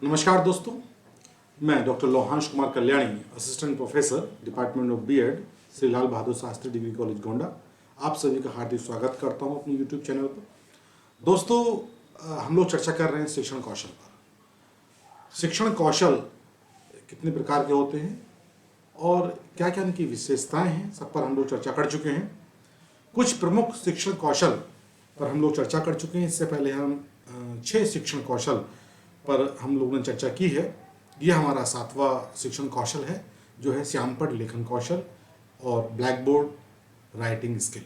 नमस्कार दोस्तों, मैं doctor Lohansh Kumar Kalyani, assistant professor department of BEd, Shri Lal Bahadur Shastri degree college Gonda, आप सभी का हार्दिक स्वागत करता हूं अपने यूट्यूब चैनल पर। दोस्तों, हम लोग चर्चा कर रहे हैं शिक्षण कौशल पर। शिक्षण कौशल कितने प्रकार के होते हैं और क्या क्या इनकी विशेषताएं हैं, सब पर हम लोग चर्चा कर चुके हैं। कुछ प्रमुख शिक्षण कौशल पर हम लोग चर्चा कर चुके हैं। इससे पहले हम 6 शिक्षण कौशल पर हम लोगों ने चर्चा की है। यह हमारा 7वां शिक्षण कौशल है, जो है श्यामपट्ट लेखन कौशल और ब्लैक बोर्ड राइटिंग स्किल।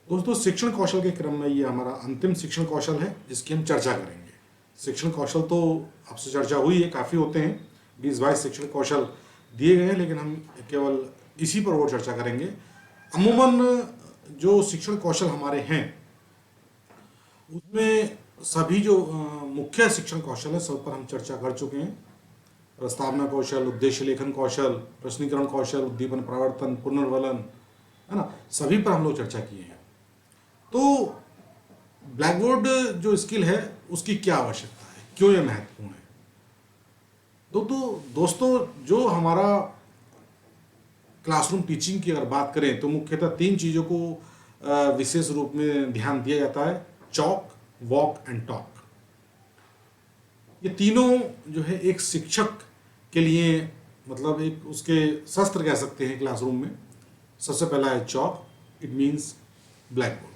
दोस्तों, शिक्षण कौशल के क्रम में ये हमारा अंतिम शिक्षण कौशल है जिसकी हम चर्चा करेंगे। शिक्षण कौशल तो आपसे चर्चा हुई है, काफ़ी होते हैं, 20-22 शिक्षण कौशल दिए गए हैं, लेकिन हम केवल इसी पर और चर्चा करेंगे। अमूमन जो शिक्षण कौशल हमारे हैं उसमें सभी जो मुख्य शिक्षण कौशल है सब पर हम चर्चा कर चुके हैं। प्रस्तावना कौशल, उद्देश्य लेखन कौशल, प्रश्नीकरण कौशल, उद्दीपन प्रवर्तन, पुनर्वलन, है ना, सभी पर हम लोग चर्चा किए हैं। तो ब्लैक बोर्ड जो स्किल है उसकी क्या आवश्यकता है, क्यों ये महत्वपूर्ण है? तो दोस्तों, जो हमारा क्लासरूम टीचिंग की अगर बात करें तो मुख्यतः 3 चीज़ों को विशेष रूप में ध्यान दिया जाता है: चॉक, वॉक एंड टॉक। ये तीनों जो है एक शिक्षक के लिए, मतलब एक उसके शस्त्र कह सकते हैं क्लासरूम में। सबसे पहला है chalk, it means black board.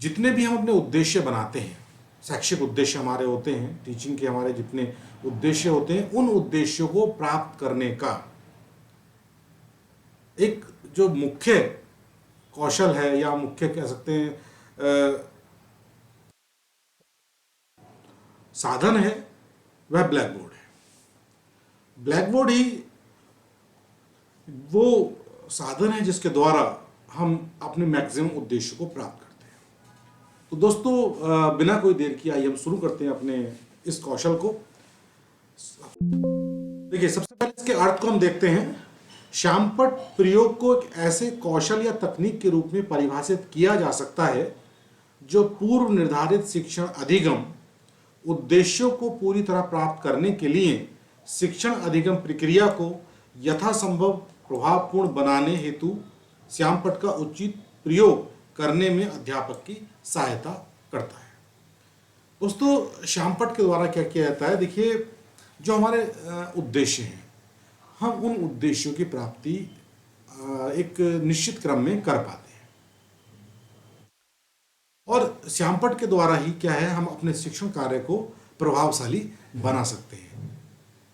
जितने भी हम अपने उद्देश्य बनाते हैं, शैक्षिक उद्देश्य हमारे होते हैं, टीचिंग के हमारे जितने उद्देश्य होते हैं, उन उद्देश्यों को प्राप्त करने का एक जो मुख्य कौशल है, या मुख्य कह सकते हैं साधन है, वह ब्लैक बोर्ड है। ब्लैक बोर्ड ही वो साधन है जिसके द्वारा हम अपने मैक्सिमम उद्देश्य को प्राप्त करते हैं। तो दोस्तों, बिना कोई देर किए आइए हम शुरू करते हैं अपने इस कौशल को। देखिए, सबसे पहले इसके अर्थ को हम देखते हैं। श्यामपट्ट प्रयोग को एक ऐसे कौशल या तकनीक के रूप में परिभाषित किया जा सकता है जो पूर्व निर्धारित शिक्षण अधिगम उद्देश्यों को पूरी तरह प्राप्त करने के लिए शिक्षण अधिगम प्रक्रिया को यथासंभव प्रभावपूर्ण बनाने हेतु श्यामपट्ट का उचित प्रयोग करने में अध्यापक की सहायता करता है। दोस्तों, श्यामपट्ट के द्वारा क्या किया जाता है? देखिए, जो हमारे उद्देश्य हैं, हम उन उद्देश्यों की प्राप्ति एक निश्चित क्रम में कर पाते हैं, और श्यामपट्ट के द्वारा ही क्या है, हम अपने शिक्षण कार्य को प्रभावशाली बना सकते हैं।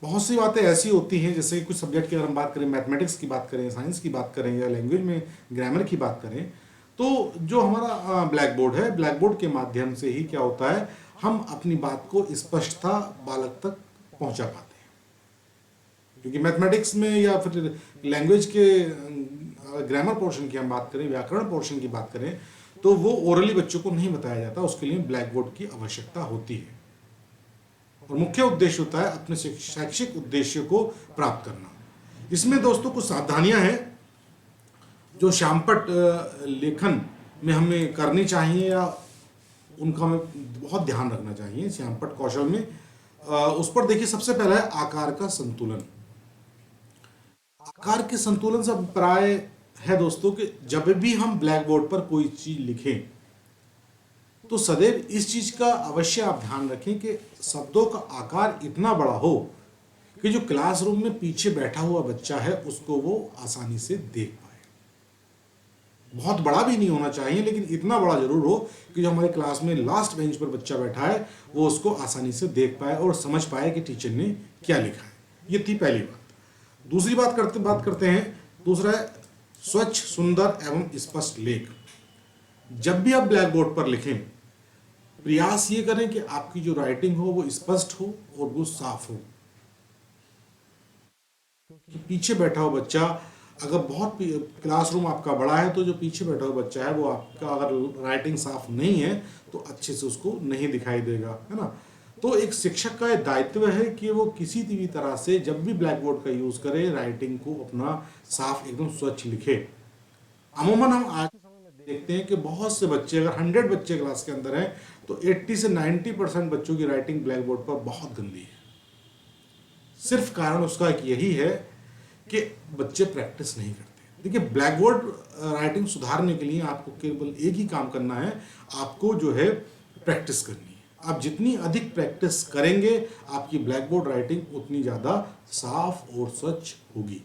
बहुत सी बातें ऐसी होती हैं, जैसे कुछ सब्जेक्ट की अगर हम बात करें, मैथमेटिक्स की बात करें, साइंस की बात करें, या लैंग्वेज में ग्रामर की बात करें, तो जो हमारा ब्लैक बोर्ड है, ब्लैक बोर्ड के माध्यम से ही क्या होता है, हम अपनी बात को स्पष्टता बालक तक पहुंचा पाते हैं। क्योंकि मैथमेटिक्स में या फिर लैंग्वेज के ग्रामर पोर्शन की हम बात करें, व्याकरण पोर्शन की बात करें, तो वो ओरली बच्चों को नहीं बताया जाता, उसके लिए ब्लैक बोर्ड की आवश्यकता होती है। और मुख्य उद्देश्य होता है अपने शैक्षिक उद्देश्य को प्राप्त करना। इसमें दोस्तों कुछ सावधानियां हैं जो श्यामपट्ट लेखन में हमें करनी चाहिए, या उनका हमें बहुत ध्यान रखना चाहिए श्यामपट्ट कौशल में। उस पर देखिए, सबसे पहला है आकार का संतुलन। आकार के संतुलन से अभिप्राय है दोस्तों कि जब भी हम ब्लैक बोर्ड पर कोई चीज लिखें तो सदैव इस चीज का अवश्य आप ध्यान रखें कि शब्दों का आकार इतना बड़ा हो कि जो क्लासरूम में पीछे बैठा हुआ बच्चा है उसको वो आसानी से देख पाए। बहुत बड़ा भी नहीं होना चाहिए, लेकिन इतना बड़ा जरूर हो कि जो हमारे क्लास में लास्ट बेंच पर बच्चा बैठा है वो उसको आसानी से देख पाए और समझ पाए कि टीचर ने क्या लिखा है। ये थी पहली बात। दूसरी बात करते हैं, दूसरा है स्वच्छ, सुंदर एवं स्पष्ट लेख। जब भी आप ब्लैक बोर्ड पर लिखें, प्रयास ये करें कि आपकी जो राइटिंग हो वो स्पष्ट हो और वो साफ हो। कि पीछे बैठा हुआ बच्चा, अगर बहुत क्लासरूम आपका बड़ा है तो जो पीछे बैठा हुआ बच्चा है वो आपका अगर राइटिंग साफ नहीं है तो अच्छे से उसको नहीं दिखाई देगा, है ना। तो एक शिक्षक का दायित्व है कि वो किसी भी तरह से जब भी ब्लैक बोर्ड का यूज करे, राइटिंग को अपना साफ एकदम स्वच्छ लिखे। अमूमन हम आज के समय में देखते हैं कि बहुत से बच्चे, अगर 100 बच्चे क्लास के अंदर हैं तो 80 से 90% बच्चों की राइटिंग ब्लैक बोर्ड पर बहुत गंदी है। सिर्फ कारण उसका एक यही है कि बच्चे प्रैक्टिस नहीं करते। देखिए, ब्लैक बोर्ड राइटिंग सुधारने के लिए आपको केवल एक ही काम करना है, आपको जो है प्रैक्टिस करनी है। आप जितनी अधिक प्रैक्टिस करेंगे आपकी ब्लैक बोर्ड राइटिंग उतनी ज़्यादा साफ और स्वच्छ होगी।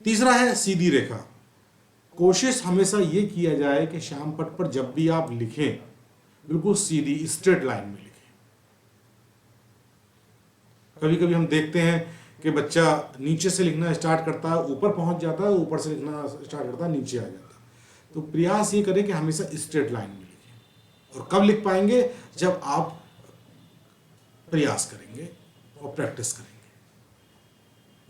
तीसरा है सीधी रेखा। कोशिश हमेशा ये किया जाए कि श्याम पट पर जब भी आप लिखें बिल्कुल सीधी स्ट्रेट लाइन में लिखें। कभी कभी हम देखते हैं कि बच्चा नीचे से लिखना स्टार्ट करता है, ऊपर पहुंच जाता है, ऊपर से लिखना स्टार्ट करता है, नीचे आ जाता है। तो प्रयास ये करें कि हमेशा स्ट्रेट लाइन में लिखें। और कब लिख पाएंगे? जब आप प्रयास करेंगे और प्रैक्टिस करेंगे।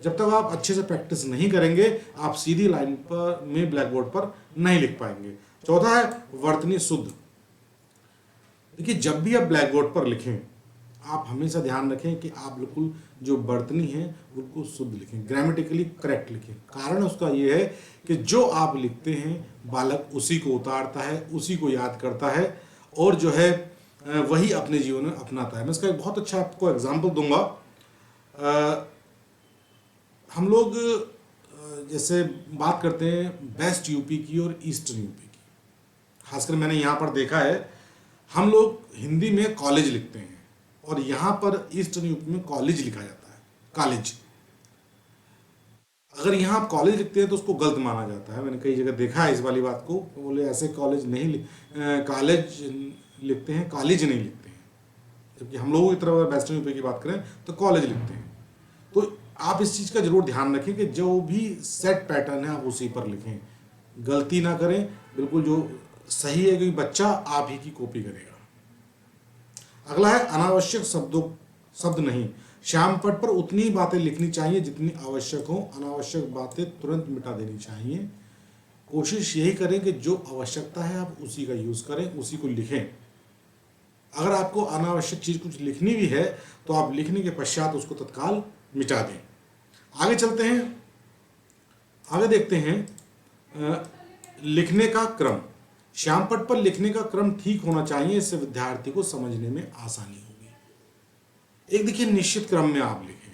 जब तक आप अच्छे से प्रैक्टिस नहीं करेंगे आप सीधी लाइन पर में ब्लैक बोर्ड पर नहीं लिख पाएंगे। चौथा है वर्तनी शुद्ध। देखिए, जब भी आप ब्लैक बोर्ड पर लिखें आप हमेशा ध्यान रखें कि आप बिल्कुल जो वर्तनी है बिल्कुल शुद्ध लिखें, ग्रामेटिकली करेक्ट लिखें। कारण उसका ये है कि जो आप लिखते हैं बालक उसी को उतारता है, उसी को याद करता है और जो है वही अपने जीवन में अपनाता है। मैं इसका एक बहुत अच्छा आपको एग्जाम्पल दूंगा। हम लोग जैसे बात करते हैं वेस्ट यूपी की और ईस्टर्न यूपी की, खासकर मैंने यहाँ पर देखा है हम लोग हिंदी में कॉलेज लिखते हैं और यहाँ पर ईस्टर्न यूपी में कॉलेज लिखा जाता है, कॉलेज। अगर यहाँ आप कॉलेज लिखते हैं तो उसको गलत माना जाता है। मैंने कई जगह देखा है इस वाली बात को, बोले ऐसे कॉलेज नहीं कॉलेज लिखते हैं, कॉलेज नहीं लिखते हैं। जबकि हम लोगों की तरफ वेस्टर्न यूपी की बात करें तो कॉलेज लिखते हैं। तो आप इस चीज़ का जरूर ध्यान रखें कि जो भी सेट पैटर्न है आप उसी पर लिखें, गलती ना करें, बिल्कुल जो सही है, क्योंकि बच्चा आप ही की कॉपी करेगा। अगला है अनावश्यक शब्द नहीं। श्याम पट पर उतनी बातें लिखनी चाहिए जितनी आवश्यक हो, अनावश्यक बातें तुरंत मिटा देनी चाहिए। कोशिश यही करें कि जो आवश्यकता है आप उसी का यूज करें, उसी को लिखें। अगर आपको अनावश्यक चीज कुछ लिखनी भी है तो आप लिखने के पश्चात उसको तत्काल मिटा दें। आगे चलते हैं, आगे देखते हैं लिखने का क्रम। श्याम पट पर लिखने का क्रम ठीक होना चाहिए, इससे विद्यार्थी को समझने में आसानी होगी। एक देखिए निश्चित क्रम में आप लिखें।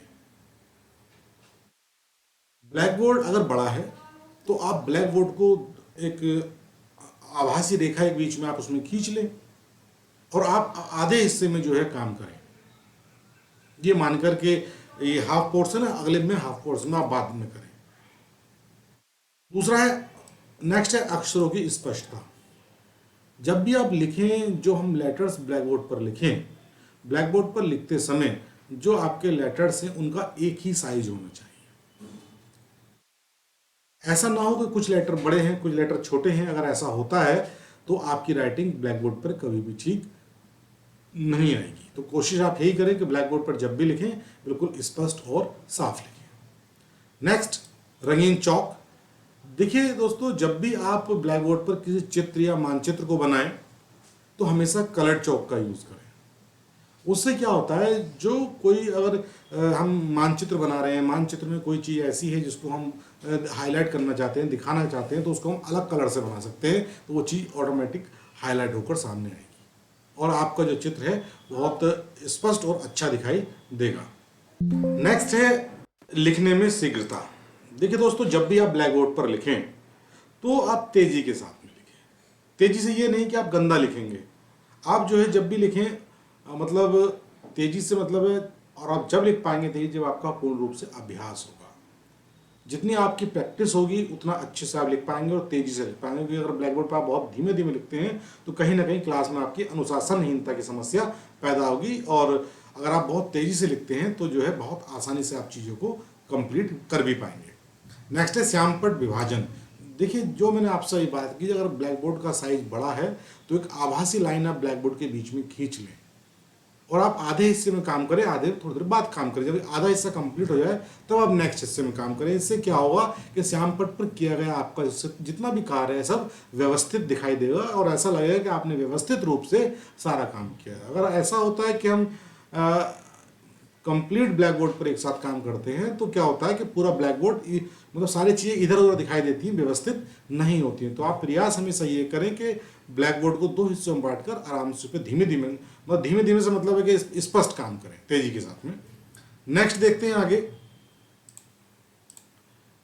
ब्लैक बोर्ड अगर बड़ा है तो आप ब्लैक बोर्ड को एक आभासी रेखा एक बीच में आप उसमें खींच लें और आप आधे हिस्से में जो है काम करें। ये मानकर के ये हाफ पोर्शन है, अगले में हाफ पोर्शन में आप बाद में करें। दूसरा है, नेक्स्ट है अक्षरों की स्पष्टता। जब भी आप लिखें, जो हम लेटर्स ब्लैक बोर्ड पर लिखें, ब्लैक बोर्ड पर लिखते समय जो आपके लेटर्स हैं उनका एक ही साइज होना चाहिए। ऐसा ना हो कि कुछ लेटर बड़े हैं कुछ लेटर छोटे हैं। अगर ऐसा होता है तो आपकी राइटिंग ब्लैक बोर्ड पर कभी भी ठीक नहीं आएगी। तो कोशिश आप यही करें कि ब्लैक बोर्ड पर जब भी लिखें बिल्कुल स्पष्ट और साफ लिखें। नेक्स्ट, रंगीन चौक। देखिए दोस्तों, जब भी आप ब्लैक बोर्ड पर किसी चित्र या मानचित्र को बनाएं तो हमेशा कलर चौक का यूज करें। उससे क्या होता है, जो कोई अगर हम मानचित्र बना रहे हैं, मानचित्र में कोई चीज़ ऐसी है जिसको हम हाईलाइट करना चाहते हैं, दिखाना चाहते हैं, तो उसको हम अलग कलर से बना सकते हैं, तो वो चीज़ ऑटोमेटिक हाईलाइट होकर सामने आएगी और आपका जो चित्र है बहुत स्पष्ट और अच्छा दिखाई देगा। नेक्स्ट है लिखने में शीघ्रता। देखिए दोस्तों, जब भी आप ब्लैक बोर्ड पर लिखें तो आप तेजी के साथ में लिखें। तेजी से ये नहीं कि आप गंदा लिखेंगे। आप जो है जब भी लिखें मतलब तेजी से मतलब है, और आप जब लिख पाएंगे तेजी जब आपका पूर्ण रूप से अभ्यास होगा। जितनी आपकी प्रैक्टिस होगी उतना अच्छे से आप लिख पाएंगे और तेजी से लिख पाएंगे। क्योंकि अगर ब्लैक बोर्ड पर आप बहुत धीमे धीमे लिखते हैं तो कहीं ना कहीं क्लास में आपकी अनुशासनहीनता की समस्या पैदा होगी, और अगर आप बहुत तेजी से लिखते हैं तो जो है बहुत आसानी से आप चीज़ों को कंप्लीट कर भी पाएंगे। नेक्स्ट है श्यामपट विभाजन। देखिए, जो मैंने आपसे ये बात की, अगर ब्लैक बोर्ड का साइज बड़ा है तो एक आभासी लाइन आप ब्लैक बोर्ड के बीच में खींच लें और आप आधे हिस्से में काम करें, आधे थोड़ी देर बाद काम करें। जब आधा हिस्सा कंप्लीट हो जाए तब आप नेक्स्ट हिस्से में काम करें। इससे क्या होगा कि श्यामपट पर किया गया आपका जितना भी कार्य है सब व्यवस्थित दिखाई देगा और ऐसा लगेगा कि आपने व्यवस्थित रूप से सारा काम किया है। अगर ऐसा होता है कि हम कंप्लीट ब्लैक बोर्ड पर एक साथ काम करते हैं तो क्या होता है कि पूरा ब्लैक बोर्ड मतलब सारी चीज़ें इधर उधर दिखाई देती हैं, व्यवस्थित नहीं होती हैं। तो आप प्रयास हमेशा ये करें कि ब्लैक बोर्ड को 2 हिस्सों में बांटकर आराम से पे धीमे धीमे, मतलब धीमे धीमे से मतलब है कि स्पष्ट काम करें तेजी के साथ में। नेक्स्ट देखते हैं आगे,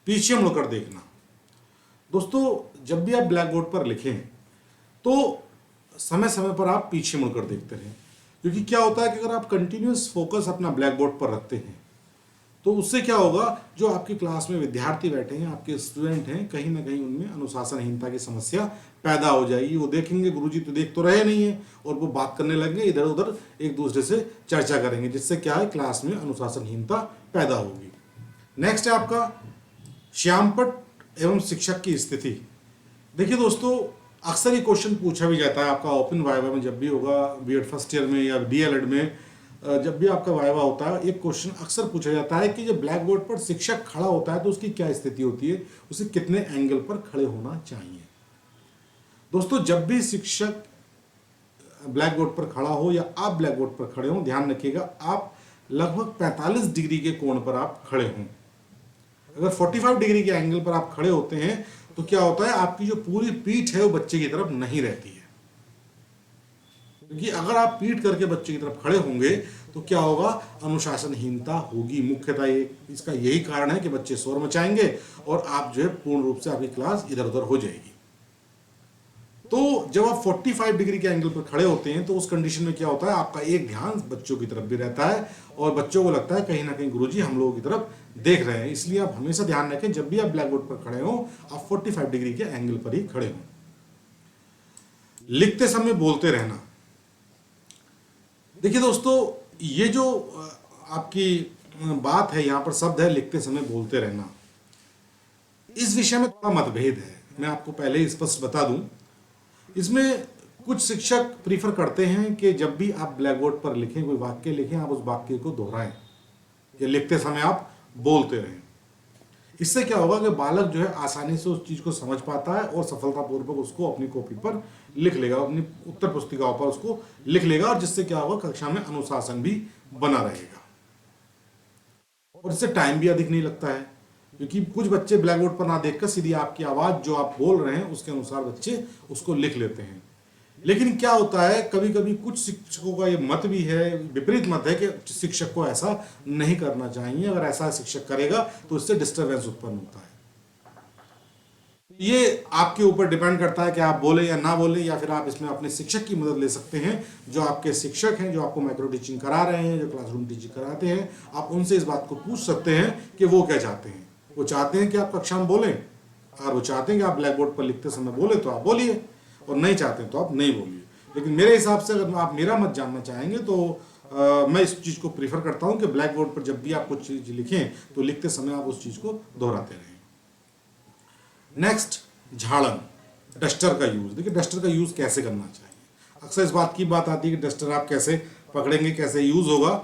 पीछे मुड़कर देखना। दोस्तों जब भी आप ब्लैक बोर्ड पर लिखें तो समय समय पर आप पीछे मुड़कर देखते रहें, क्योंकि क्या होता है कि अगर आप कंटिन्यूस फोकस अपना ब्लैक बोर्ड पर रखते हैं तो उससे क्या होगा, जो आपकी क्लास में विद्यार्थी बैठे हैं, आपके स्टूडेंट हैं, कहीं ना कहीं उनमें अनुशासनहीनता की समस्या पैदा हो जाएगी। वो देखेंगे गुरुजी तो देख तो रहे नहीं है, और वो बात करने लगेंगे इधर उधर, एक दूसरे से चर्चा करेंगे, जिससे क्या है क्लास में अनुशासनहीनता पैदा होगी। नेक्स्ट है आपका श्यामपट्ट एवं शिक्षक की स्थिति। देखिए दोस्तों, अक्सर ये क्वेश्चन पूछा भी जाता है आपका ओपन वाइवा में, जब भी होगा बीएड फर्स्ट ईयर में या डीएलएड में, जब भी आपका वाइवा होता है, एक क्वेश्चन अक्सर पूछा जाता है कि जब ब्लैक बोर्ड पर शिक्षक खड़ा होता है तो उसकी क्या स्थिति होती है, उसे कितने एंगल पर खड़े होना चाहिए। दोस्तों जब भी शिक्षक ब्लैक बोर्ड पर खड़ा हो या आप ब्लैक बोर्ड पर खड़े हो, ध्यान रखिएगा आप लगभग 45 डिग्री के कोण पर आप खड़े हों। अगर 45 डिग्री के एंगल पर आप खड़े होते हैं तो क्या होता है, आपकी जो पूरी पीठ है वो बच्चे की तरफ नहीं रहती है। क्योंकि अगर आप पीठ करके बच्चे की तरफ खड़े होंगे तो क्या होगा, अनुशासनहीनता होगी। मुख्यतः इसका यही कारण है कि बच्चे शोर मचाएंगे और आप जो है पूर्ण रूप से आपकी क्लास इधर उधर हो जाएगी। तो जब आप 45 डिग्री के एंगल पर खड़े होते हैं तो उस कंडीशन में क्या होता है, आपका एक ध्यान बच्चों की तरफ भी रहता है और बच्चों को लगता है कहीं ना कहीं गुरुजी हम लोगों की तरफ देख रहे हैं। इसलिए आप हमेशा ध्यान रखें, जब भी आप ब्लैक बोर्ड पर खड़े हो आप 45 डिग्री के एंगल पर ही खड़े हो। लिखते समय बोलते रहना। देखिए दोस्तों, ये जो आपकी बात है, यहां पर शब्द है लिखते समय बोलते रहना, इस विषय में थोड़ा मतभेद है। मैं आपको पहले ही स्पष्ट बता दूं, इसमें कुछ शिक्षक प्रीफर करते हैं कि जब भी आप ब्लैक बोर्ड पर लिखें, कोई वाक्य लिखें, आप उस वाक्य को दोहराएं या लिखते समय आप बोलते रहें। इससे क्या होगा कि बालक जो है आसानी से उस चीज को समझ पाता है और सफलतापूर्वक उसको अपनी कॉपी पर लिख लेगा, अपनी उत्तर पुस्तिकाओं पर उसको लिख लेगा, और जिससे क्या होगा, कक्षा में अनुशासन भी बना रहेगा और इससे टाइम भी अधिक नहीं लगता है। क्योंकि कुछ बच्चे ब्लैक बोर्ड पर ना देखकर सीधी आपकी आवाज जो आप बोल रहे हैं उसके अनुसार बच्चे उसको लिख लेते हैं। लेकिन क्या होता है, कभी कभी कुछ शिक्षकों का ये मत भी है, विपरीत मत है, कि शिक्षक को ऐसा नहीं करना चाहिए। अगर ऐसा शिक्षक करेगा तो इससे डिस्टरबेंस उत्पन्न होता है। ये आपके ऊपर डिपेंड करता है कि आप बोले या ना बोले, या फिर आप इसमें अपने शिक्षक की मदद ले सकते हैं। जो आपके शिक्षक हैं, जो आपको माइक्रो टीचिंग करा रहे हैं, जो क्लासरूम टीचिंग कराते हैं, आप उनसे इस बात को पूछ सकते हैं कि वो क्या चाहते हैं। वो चाहते हैं कि आप कक्षा में बोलें, और वो चाहते हैं कि आप ब्लैक बोर्ड पर लिखते समय बोले तो आप बोलिए, और नहीं चाहते हैं तो आप नहीं बोलिए। लेकिन मेरे हिसाब से अगर आप मेरा मत जानना चाहेंगे तो मैं इस चीज़ को प्रीफर करता हूं कि ब्लैक बोर्ड पर जब भी आप कुछ चीज़ लिखें तो लिखते समय आप उस चीज़ को दोहराते रहें। नेक्स्ट, झाड़न, डस्टर का यूज़। देखिए डस्टर का यूज़ कैसे करना चाहिए। अक्सर इस बात की बात आती है कि डस्टर आप कैसे पकड़ेंगे, कैसे यूज़ होगा।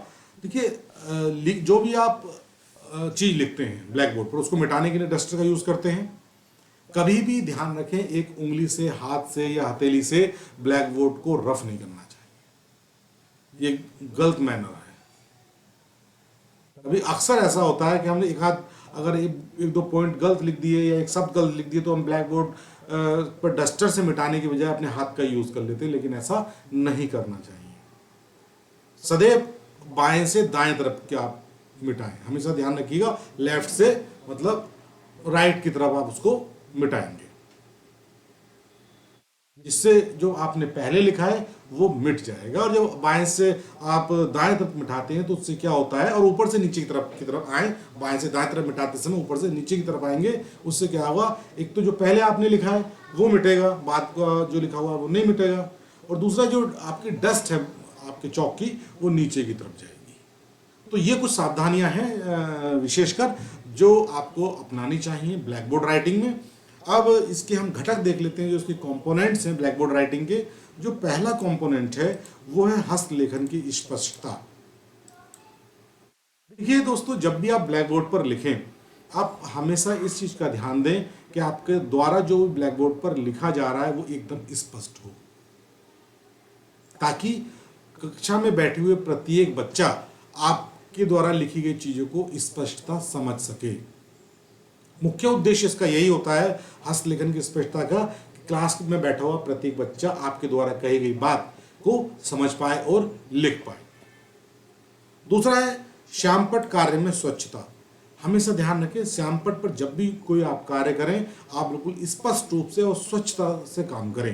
देखिए जो भी आप चीज़ लिखते हैं ब्लैक बोर्ड पर, उसको मिटाने के लिए डस्टर का यूज़ करते हैं। कभी भी ध्यान रखें, एक उंगली से, हाथ से या हथेली से ब्लैक बोर्ड को रफ नहीं करना चाहिए। ये गलत मैनर है। अभी अक्सर ऐसा होता है कि हमने एक हाथ अगर एक दो पॉइंट गलत लिख दिए या एक शब्द गलत लिख दिए तो हम ब्लैक बोर्ड पर डस्टर से मिटाने की बजाय अपने हाथ का यूज कर लेते हैं, लेकिन ऐसा नहीं करना चाहिए। सदैव बाएं से दाएं तरफ के आप मिटाएं। हमेशा ध्यान रखिएगा, लेफ्ट से मतलब राइट की तरफ आप उसको मिटाएंगे, जिससे जो आपने पहले लिखा है वो मिट जाएगा। और जब बाएं से आप दाएं तरफ मिटाते हैं तो उससे क्या होता है, और ऊपर से नीचे की तरफ आए, बाएं से दाएं तरफ मिटाते समय ऊपर से नीचे की तरफ आएंगे, उससे क्या होगा, एक तो जो पहले आपने लिखा है वो मिटेगा, बाद का जो लिखा हुआ है वो नहीं मिटेगा, और दूसरा जो आपकी डस्ट है आपके चौक की वो नीचे की तरफ जाएगी। तो ये कुछ सावधानियां हैं विशेषकर जो आपको अपनानी चाहिए ब्लैक बोर्ड राइटिंग में। अब इसके हम घटक देख लेते हैं, जो इसके कंपोनेंट्स हैं ब्लैक बोर्ड राइटिंग के। जो पहला कंपोनेंट है वो है हस्तलेखन की स्पष्टता। देखिए दोस्तों, जब भी आप ब्लैक बोर्ड पर लिखें, आप हमेशा इस चीज का ध्यान दें कि आपके द्वारा जो ब्लैक बोर्ड पर लिखा जा रहा है वो एकदम स्पष्ट हो, ताकि कक्षा में बैठे हुए प्रत्येक बच्चा आपके द्वारा लिखी गई चीजों को स्पष्टता समझ सके। मुख्य उद्देश्य इसका यही होता है हस्तलेखन की स्पष्टता का, कि क्लास में बैठा हुआ प्रत्येक बच्चा आपके द्वारा कही गई बात को समझ पाए और लिख पाए। दूसरा है श्यामपट्ट कार्य में स्वच्छता। हमेशा ध्यान रखें, श्यामपट्ट पर जब भी कोई आप कार्य करें, आप बिल्कुल स्पष्ट रूप से और स्वच्छता से काम करें।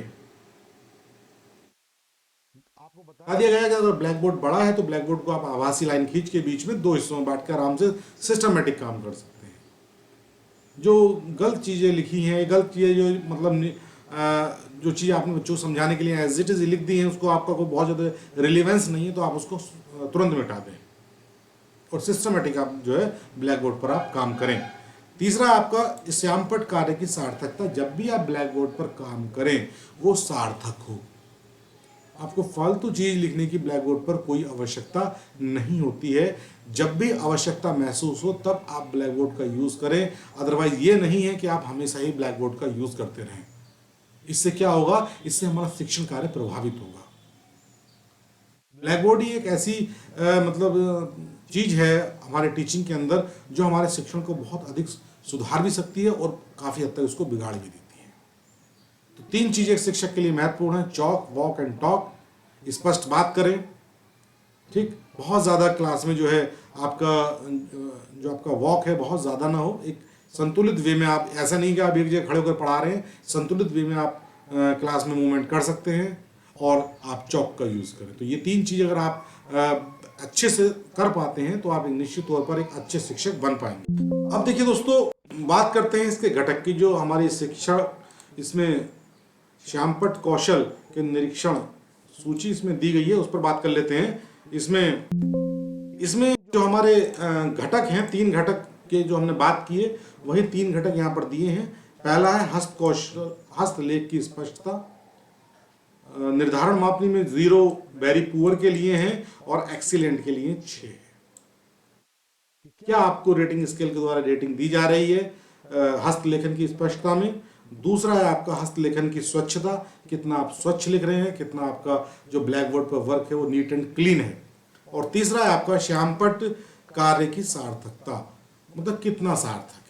आपको बता दिया गया कि अगर ब्लैक बोर्ड बड़ा है तो ब्लैक बोर्ड को आप आभासी लाइन खींच के बीच में 2 हिस्सों में बांट कर आराम से सिस्टमेटिक काम कर सकते हैं। जो गलत चीजें लिखी हैं, गलत चीजें जो मतलब जो चीज़ आपने बच्चों को समझाने के लिए एज इट इज लिख दी है, उसको आपका कोई बहुत ज़्यादा रिलेवेंस नहीं है, तो आप उसको तुरंत मिटा दें और सिस्टमेटिक आप जो है ब्लैक बोर्ड पर आप काम करें। तीसरा आपका श्यामपट्ट कार्य की सार्थकता। जब भी आप ब्लैक बोर्ड पर काम करें वो सार्थक हो। आपको फालतू चीज लिखने की ब्लैक बोर्ड पर कोई आवश्यकता नहीं होती है। जब भी आवश्यकता महसूस हो तब आप ब्लैक बोर्ड का यूज करें, अदरवाइज ये नहीं है कि आप हमेशा ही ब्लैक बोर्ड का यूज करते रहें। इससे क्या होगा, इससे हमारा शिक्षण कार्य प्रभावित होगा। ब्लैक बोर्ड ही एक ऐसी मतलब चीज है हमारे टीचिंग के अंदर जो हमारे शिक्षण को बहुत अधिक सुधार भी सकती है और काफी हद तक उसको बिगाड़ भी देती है। तो 3 चीजें एक शिक्षक के लिए महत्वपूर्ण है, चॉक, वॉक एंड टॉक। स्पष्ट बात करें, ठीक, बहुत ज्यादा क्लास में जो है आपका वॉक है बहुत ज्यादा ना हो, एक संतुलित वे में। आप ऐसा नहीं कि आप एक जगह खड़े होकर पढ़ा रहे हैं, संतुलित वे में आप क्लास में मूवमेंट कर सकते हैं और आप चॉक का यूज करें। तो ये 3 चीज अगर आप अच्छे से कर पाते हैं तो आप निश्चित तौर पर एक अच्छे शिक्षक बन पाएंगे। अब देखिए दोस्तों, बात करते हैं इसके घटक की। जो हमारी शिक्षण, इसमें श्यामपट्ट कौशल के निरीक्षण सूची इसमें दी गई है, उस पर बात कर लेते हैं। इसमें जो हमारे घटक हैं, 3 घटक के जो हमने बात किए, वही 3 घटक यहाँ पर दिए हैं। पहला है हस्तलेख की स्पष्टता। निर्धारण मापनी में 0 वेरी पुअर के लिए हैं और एक्सीलेंट के लिए 6 है। क्या आपको रेटिंग स्केल के द्वारा रेटिंग दी जा रही है हस्तलेखन की स्पष्टता में। दूसरा है आपका हस्तलेखन की स्वच्छता, कितना आप स्वच्छ लिख रहे हैं, कितना आपका जो ब्लैक बोर्ड पर वर्क है वो नीट एंड क्लीन है। और तीसरा है आपका श्यामपट्ट कार्य की सार्थकता, मतलब कितना सार्थक है।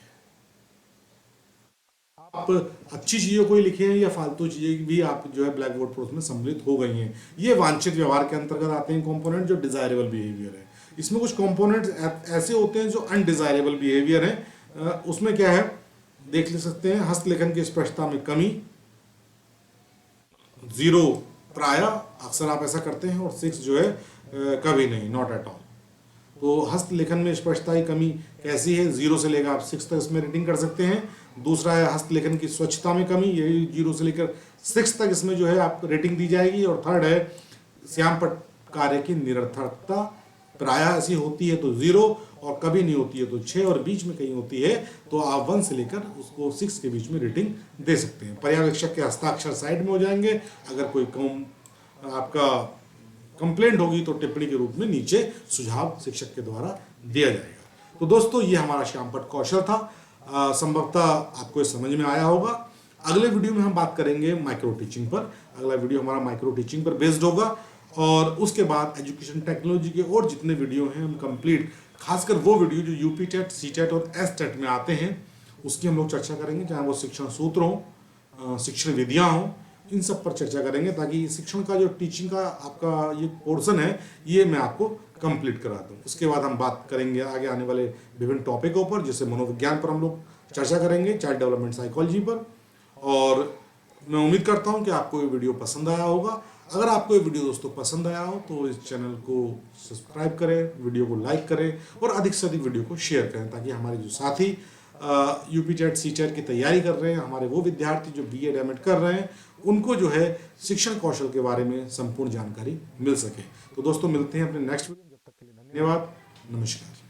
आप अच्छी चीजों को ही लिखे हैं या फालतू चीजें भी आप जो है ब्लैक बोर्ड पर उसमें सम्मिलित हो गई हैं। ये वांछित व्यवहार के अंतर्गत आते हैं कंपोनेंट, जो डिजायरेबल बिहेवियर है। इसमें कुछ कंपोनेंट्स ऐसे होते हैं जो अनडिजायरेबल बिहेवियर है। उसमें क्या है देख ले सकते हैं। हस्तलेखन की स्पष्टता में कमी 0 प्राय, अक्सर आप ऐसा करते हैं, और 6 जो है कभी नहीं, नॉट एट ऑल। तो हस्तलेखन में स्पष्टता की कमी कैसी है, 0 से लेकर आप 6 तक इसमें रेटिंग कर सकते हैं। दूसरा है हस्तलेखन की स्वच्छता में कमी, यही 0 से लेकर 6 तक इसमें जो है आपको रेटिंग दी जाएगी। और थर्ड है श्यामपट्ट कार्य की निरर्थकता, प्राय ऐसी होती है तो 0 और कभी नहीं होती है तो 6 और बीच में कहीं होती है तो आप 1 से लेकर उसको 6 के बीच में रेटिंग दे सकते हैं। पर्यवेक्षक के हस्ताक्षर साइड में हो जाएंगे। अगर कोई आपका कंप्लेंट होगी तो टिप्पणी के रूप में नीचे सुझाव शिक्षक के द्वारा दिया जाएगा। तो दोस्तों, ये हमारा श्यामपट्ट कौशल था। संभवतः आपको समझ में आया होगा। अगले वीडियो में हम बात करेंगे माइक्रो टीचिंग पर। अगला वीडियो हमारा माइक्रो टीचिंग पर बेस्ड होगा और उसके बाद एजुकेशन टेक्नोलॉजी के और जितने वीडियो हैं हम कंप्लीट, खासकर वो वीडियो जो यूपी टेट, सी टेट और एस टेट में आते हैं, उसकी हम लोग चर्चा करेंगे। चाहे वो शिक्षण सूत्र हो, शिक्षण विधियाँ हों, इन सब पर चर्चा करेंगे ताकि शिक्षण का जो टीचिंग का आपका ये पोर्शन है ये मैं आपको कंप्लीट करा दूँ। उसके बाद हम बात करेंगे आगे आने वाले विभिन्न टॉपिकों पर, जैसे मनोविज्ञान पर हम लोग चर्चा करेंगे, चाइल्ड डेवलपमेंट साइकोलॉजी पर। और मैं उम्मीद करता हूँ कि आपको ये वीडियो पसंद आया होगा। अगर आपको ये वीडियो दोस्तों पसंद आया हो तो इस चैनल को सब्सक्राइब करें, वीडियो को लाइक करें और अधिक से अधिक वीडियो को शेयर करें, ताकि हमारे जो साथी यूपी टेट, सी टेट की तैयारी कर रहे हैं, हमारे वो विद्यार्थी जो BEd M.Ed कर रहे हैं, उनको जो है शिक्षण कौशल के बारे में संपूर्ण जानकारी मिल सके। तो दोस्तों, मिलते हैं अपने नेक्स्ट वीडियो में। जब तक के लिए धन्यवाद, नमस्कार।